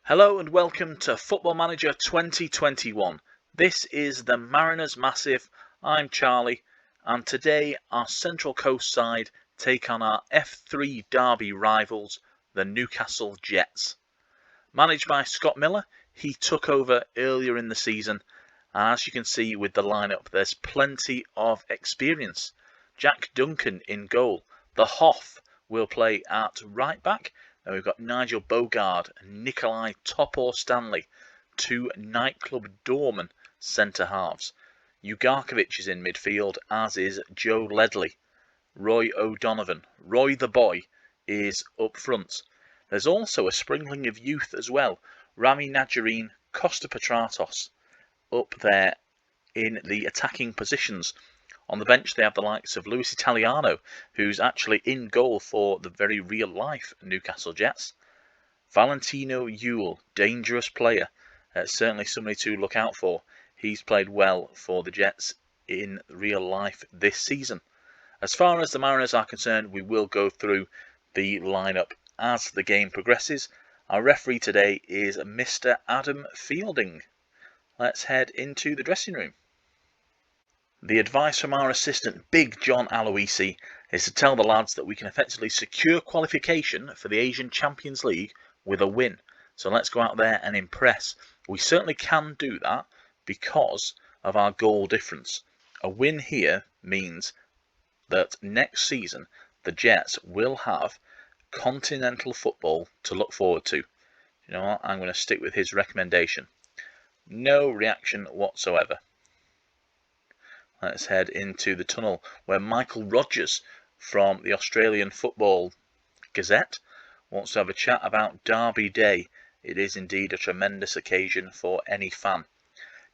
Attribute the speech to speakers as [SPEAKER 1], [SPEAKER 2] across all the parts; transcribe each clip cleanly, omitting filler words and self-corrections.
[SPEAKER 1] Hello and welcome to Football Manager 2021. This is the Mariners Massive. I'm Charlie, and today our Central Coast side take on our F3 Derby rivals, the Newcastle Jets. Managed by Scott Miller, he took over earlier in the season, and as you can see with the lineup, there's plenty of experience. Jack Duncan in goal. The Hoff will play at right back. And we've got Nigel Bogard and Nikolai Topor-Stanley, two nightclub doormen centre halves. Ugarkovic is in midfield, as is Joe Ledley. Roy O'Donovan, Roy the Boy, is up front. There's also a sprinkling of youth as well. Rami Najarine, Costa Petratos up there in the attacking positions. On the bench, they have the likes of Luis Italiano, who's actually in goal for the very real-life Newcastle Jets. Valentino Ewell, dangerous player. Certainly somebody to look out for. He's played well for the Jets in real life this season. As far as the Mariners are concerned, we will go through the lineup as the game progresses. Our referee today is Mr. Adam Fielding. Let's head into the dressing room. The advice from our assistant, Big John Aloisi, is to tell the lads that we can effectively secure qualification for the Asian Champions League with a win. So let's go out there and impress. We certainly can do that because of our goal difference. A win here means that next season the Jets will have continental football to look forward to. You know what? I'm going to stick with his recommendation. No reaction whatsoever. Let's head into the tunnel where Michael Rogers from the Australian Football Gazette wants to have a chat about Derby Day. It is indeed a tremendous occasion for any fan.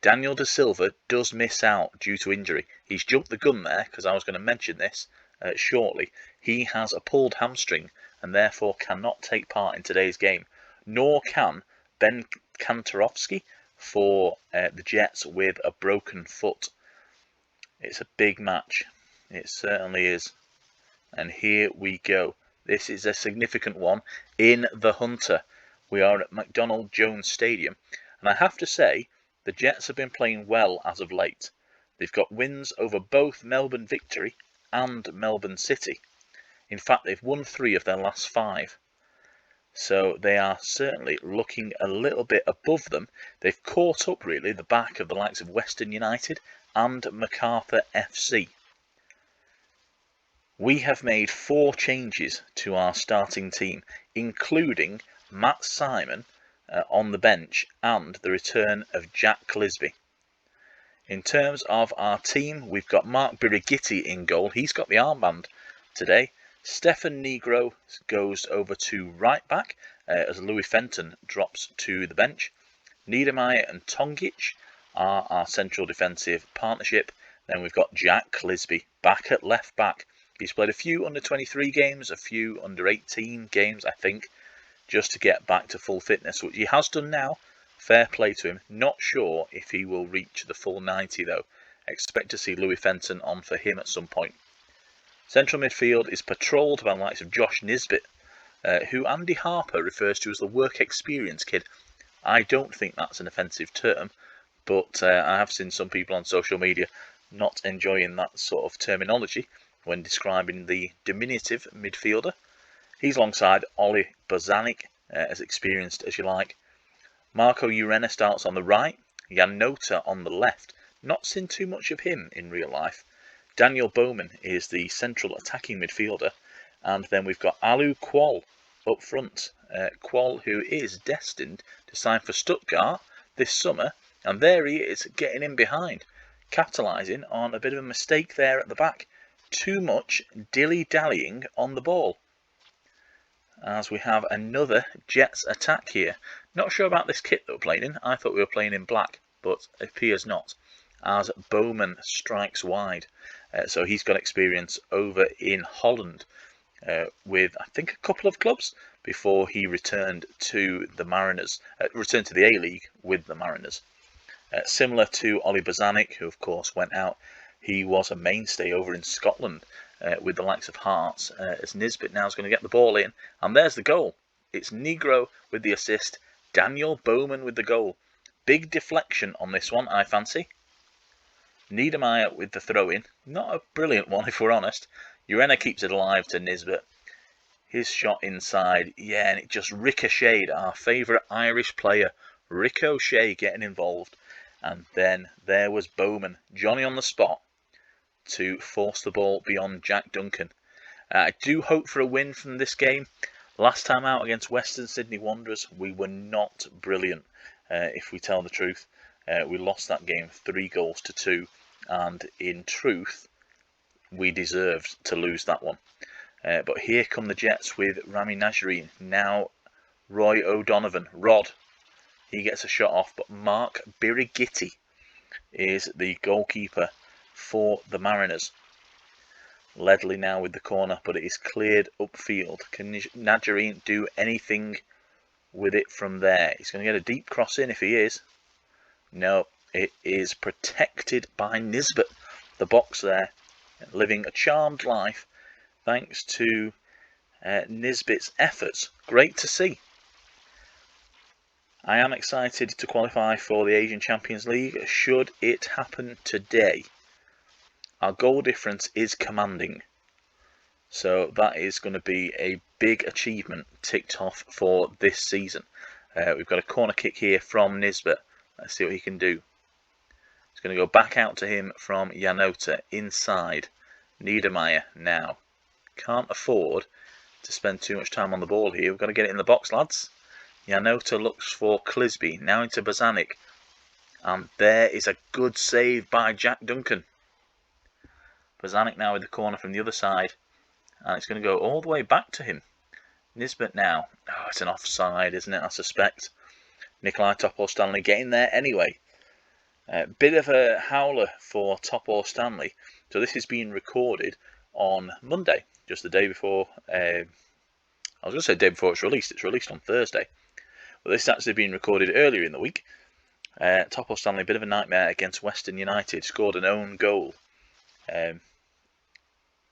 [SPEAKER 1] Daniel De Silva does miss out due to injury. He's jumped the gun there because I was going to mention this shortly. He has a pulled hamstring and therefore cannot take part in today's game. Nor can Ben Kantarovsky for the Jets with a broken foot. It's a big match. It certainly is. And here we go. This is a significant one in the Hunter. We are at McDonald Jones Stadium. And I have to say, the Jets have been playing well as of late. They've got wins over both Melbourne Victory and Melbourne City. In fact, they've won 3 of their last 5. So they are certainly looking a little bit above them. They've caught up really the back of the likes of Western United and MacArthur FC. We have made 4 changes to our starting team, including Matt Simon on the bench and the return of Jack Clisby. In terms of our team, we've got Mark Birighitti in goal. He's got the armband today. Stefan Negro goes over to right back as Louis Fenton drops to the bench. Niedermeyer and Tongic are our central defensive partnership. Then we've got Jack Clisby back at left back. He's played a few under-23 games, a few under-18 games, I think, just to get back to full fitness, which he has done now. Fair play to him. Not sure if he will reach the full 90 though. Expect to see Louis Fenton on for him at some point. Central midfield is patrolled by the likes of Josh Nisbet, who Andy Harper refers to as the work experience kid. I don't think that's an offensive term. But I have seen some people on social media not enjoying that sort of terminology when describing the diminutive midfielder. He's alongside Oli Bozanic, as experienced as you like. Marco Urena starts on the right, Jan Nota on the left. Not seen too much of him in real life. Daniel Bowman is the central attacking midfielder. And then we've got Alu Qual up front. Qual, who is destined to sign for Stuttgart this summer. And there he is, getting in behind, capitalising on a bit of a mistake there at the back. Too much dilly-dallying on the ball. As we have another Jets attack here. Not sure about this kit that we're playing in. I thought we were playing in black, but it appears not. As Bowman strikes wide. So he's got experience over in Holland with, I think, a couple of clubs before he returned to the Mariners. Returned to the A-League with the Mariners. Similar to Oli Bozanic, who of course went out. He was a mainstay over in Scotland with the likes of Hearts, as Nisbet now is going to get the ball in. And there's the goal. It's Negro with the assist Daniel Bowman with the goal. Big deflection on this one, I fancy. Niedermeyer with the throw-in. Not a brilliant one, if we're honest. Urena keeps it alive to Nisbet. His shot inside, yeah, and it just ricocheted. Our favourite Irish player, Ricochet, getting involved. And then there was Bowman, Johnny on the spot, to force the ball beyond Jack Duncan. I do hope for a win from this game. Last time out against Western Sydney Wanderers, we were not brilliant, if we tell the truth. We lost that game 3-2, and in truth, we deserved to lose that one. But here come the Jets with Rami Najjarine. Now Roy O'Donovan. Rod, he gets a shot off, but Mark Birighitti is the goalkeeper for the Mariners. Ledley now with the corner, but it is cleared upfield. Can Najjarine do anything with it from there? He's going to get a deep cross in if he is. No, it is protected by Nisbet. The box there, living a charmed life thanks to Nisbet's efforts. Great to see. I am excited to qualify for the Asian Champions League should it happen today. Our goal difference is commanding, so that is going to be a big achievement ticked off for this season. We've got a corner kick here from Nisbet. Let's see what he can do. It's going to go back out to him from Janota inside. Niedermeyer now. Can't afford to spend too much time on the ball here. We've got to get it in the box, lads. Janota looks for Clisby. Now into Bozanic. And there is a good save by Jack Duncan. Bozanic now with the corner from the other side. And it's going to go all the way back to him. Nisbet now. Oh, it's an offside, isn't it? I suspect. Nikolai Topor-Stanley getting there anyway. Bit of a howler for Topor-Stanley. So this is being recorded on Monday, just the day before. I was going to say the day before it's released. It's released on Thursday. But this is actually being recorded earlier in the week. Topor-Stanley, a bit of a nightmare against Western United. Scored an own goal.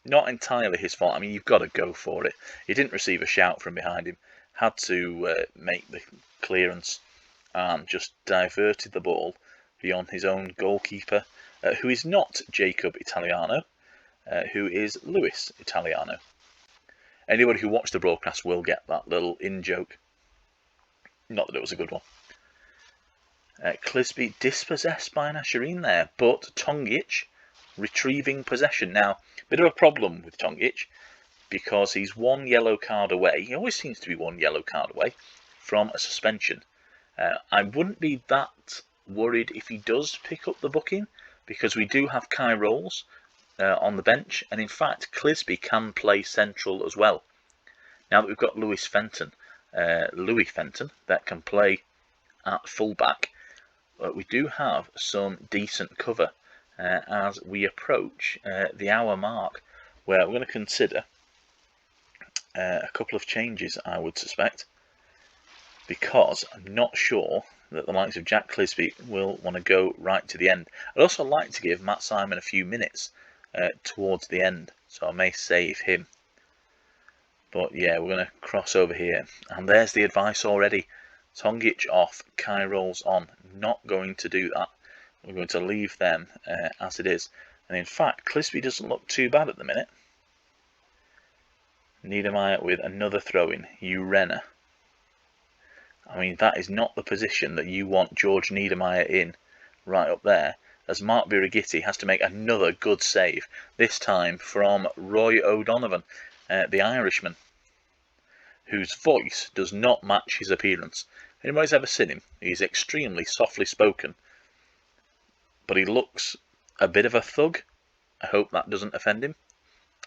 [SPEAKER 1] Not entirely his fault. I mean, you've got to go for it. He didn't receive a shout from behind him. Had to make the clearance and just diverted the ball beyond his own goalkeeper, who is not Jacob Italiano, who is Luis Italiano. Anybody who watched the broadcast will get that little in-joke. Not that it was a good one. Clisby dispossessed by Najjarine there, but Tongic retrieving possession. Now, a bit of a problem with Tongic because he's one yellow card away. He always seems to be one yellow card away from a suspension. I wouldn't be that worried if he does pick up the booking because we do have Kai Rolls on the bench, and in fact Clisby can play central as well. Now that we've got Louis Fenton that can play at fullback, but we do have some decent cover as we approach the hour mark, where we're going to consider a couple of changes, I would suspect, because I'm not sure that the likes of Jack Clisby will want to go right to the end. I'd also like to give Matt Simon a few minutes towards the end, so I may save him. But yeah, we're going to cross over here, and there's the advice already. Tongic off, Kai Rolls on. Not going to do that. We're going to leave them as it is. And in fact, Clisby doesn't look too bad at the minute. Niedermeyer with another throw-in. Urena. I mean, that is not the position that you want George Niedermeyer in, right up there, as Mark Birighitti has to make another good save, this time from Roy O'Donovan, the Irishman, whose voice does not match his appearance. Anybody's ever seen him? He's extremely softly spoken, but he looks a bit of a thug. I hope that doesn't offend him.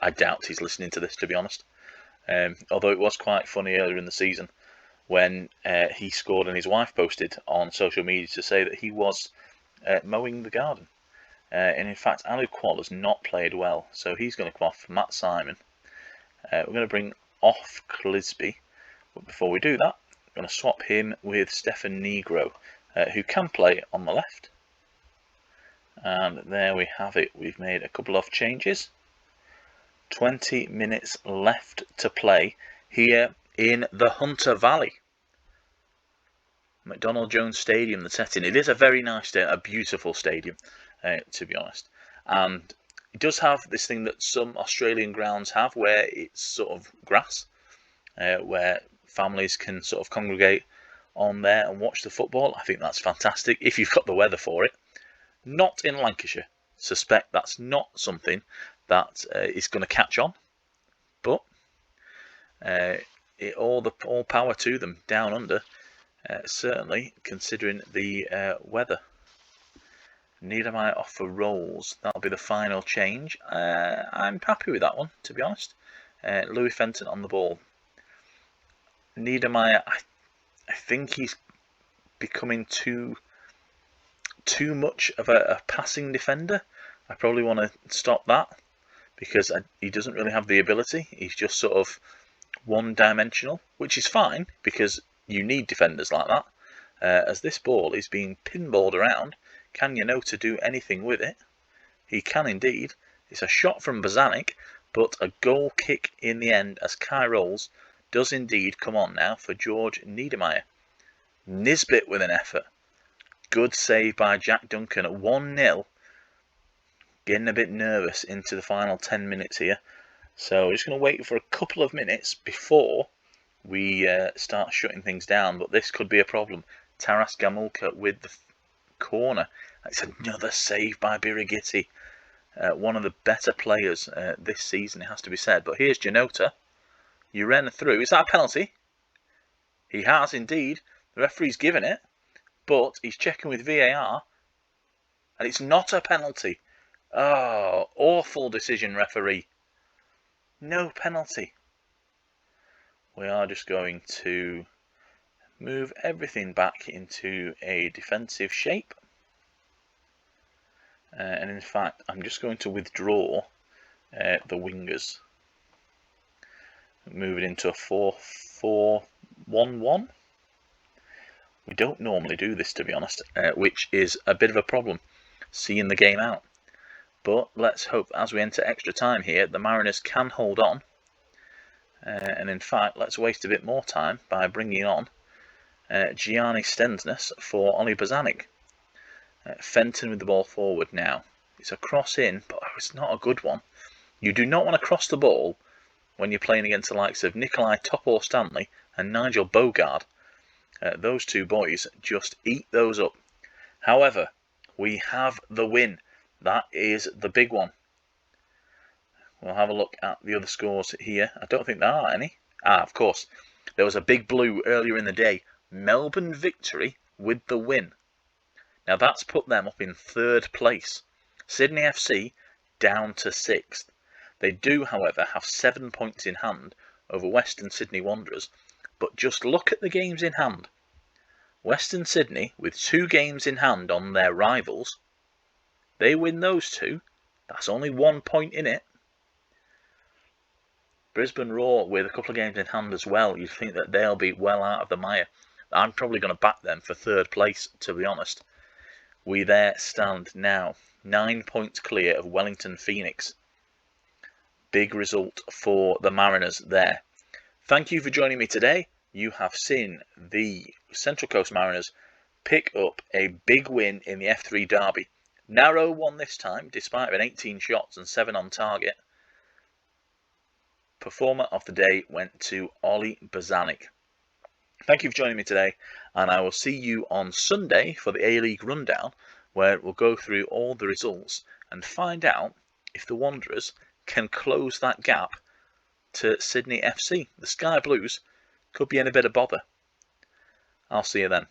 [SPEAKER 1] I doubt he's listening to this, to be honest. Although it was quite funny earlier in the season when he scored and his wife posted on social media to say that he was mowing the garden. And in fact, Alu Qual has not played well, so he's going to come off for Matt Simon. We're going to bring off Clisby, but before we do that, we're going to swap him with Stefan Negro, who can play on the left. And there we have it. We've made a couple of changes. 20 minutes left to play here in the Hunter Valley. McDonald Jones Stadium, the setting. It is a very nice stadium, a beautiful stadium, to be honest. And it does have this thing that some Australian grounds have, where it's sort of grass, where families can sort of congregate on there and watch the football. I think that's fantastic if you've got the weather for it. Not in Lancashire. Suspect that's not something that is going to catch on, but all power to them down under. Certainly, considering the weather. Niedermeyer off for Rolls. That'll be the final change. I'm happy with that one, to be honest. Louis Fenton on the ball. Niedermeyer, I think he's becoming too much of a passing defender. I probably want to stop that, because he doesn't really have the ability. He's just sort of one-dimensional, which is fine, because you need defenders like that. As this ball is being pinballed around, can Janota do anything with it? He can indeed. It's a shot from Bozanic, but a goal kick in the end as Kai Rolls does indeed come on now for George Niedermeyer. Nisbet with an effort. Good save by Jack Duncan at 1-0. Getting a bit nervous into the final 10 minutes here. So we're just going to wait for a couple of minutes before we start shutting things down. But this could be a problem. Taras Gamulka with the corner. It's another save by Birighitti. One of the better players this season, it has to be said. But here's Janota. You ran through. Is that a penalty? He has indeed. The referee's given it, but he's checking with VAR, and it's not a penalty. Oh, awful decision, referee. No penalty. We are just going to move everything back into a defensive shape. And in fact, I'm just going to withdraw the wingers. Move it into a 4-4-1-1. We don't normally do this, to be honest, which is a bit of a problem, seeing the game out. But let's hope as we enter extra time here, the Mariners can hold on. And in fact, let's waste a bit more time by bringing on Gianni Stensness for Ollie Bozanic. Fenton with the ball forward now. It's a cross in, but it's not a good one. You do not want to cross the ball when you're playing against the likes of Nikolai Topor-Stanley and Nigel Bogard. Those two boys just eat those up. However, we have the win. That is the big one. We'll have a look at the other scores here. I don't think there are any. Of course. There was a big blue earlier in the day. Melbourne Victory with the win. Now that's put them up in 3rd place. Sydney FC down to 6th. They do, however, have 7 points in hand over Western Sydney Wanderers. But just look at the games in hand. Western Sydney, with 2 games in hand on their rivals, they win those 2. That's only 1 point in it. Brisbane Roar with a couple of games in hand as well. You'd think that they'll be well out of the mire. I'm probably going to back them for 3rd place, to be honest. We there stand now, 9 points clear of Wellington Phoenix. Big result for the Mariners there. Thank you for joining me today. You have seen the Central Coast Mariners pick up a big win in the F3 Derby. Narrow one this time, despite an 18 shots and 7 on target. Performer of the day went to Ollie Bozanic. Thank you for joining me today, and I will see you on Sunday for the A-League Rundown, where we'll go through all the results and find out if the Wanderers can close that gap to Sydney FC. The Sky Blues could be in a bit of bother. I'll see you then.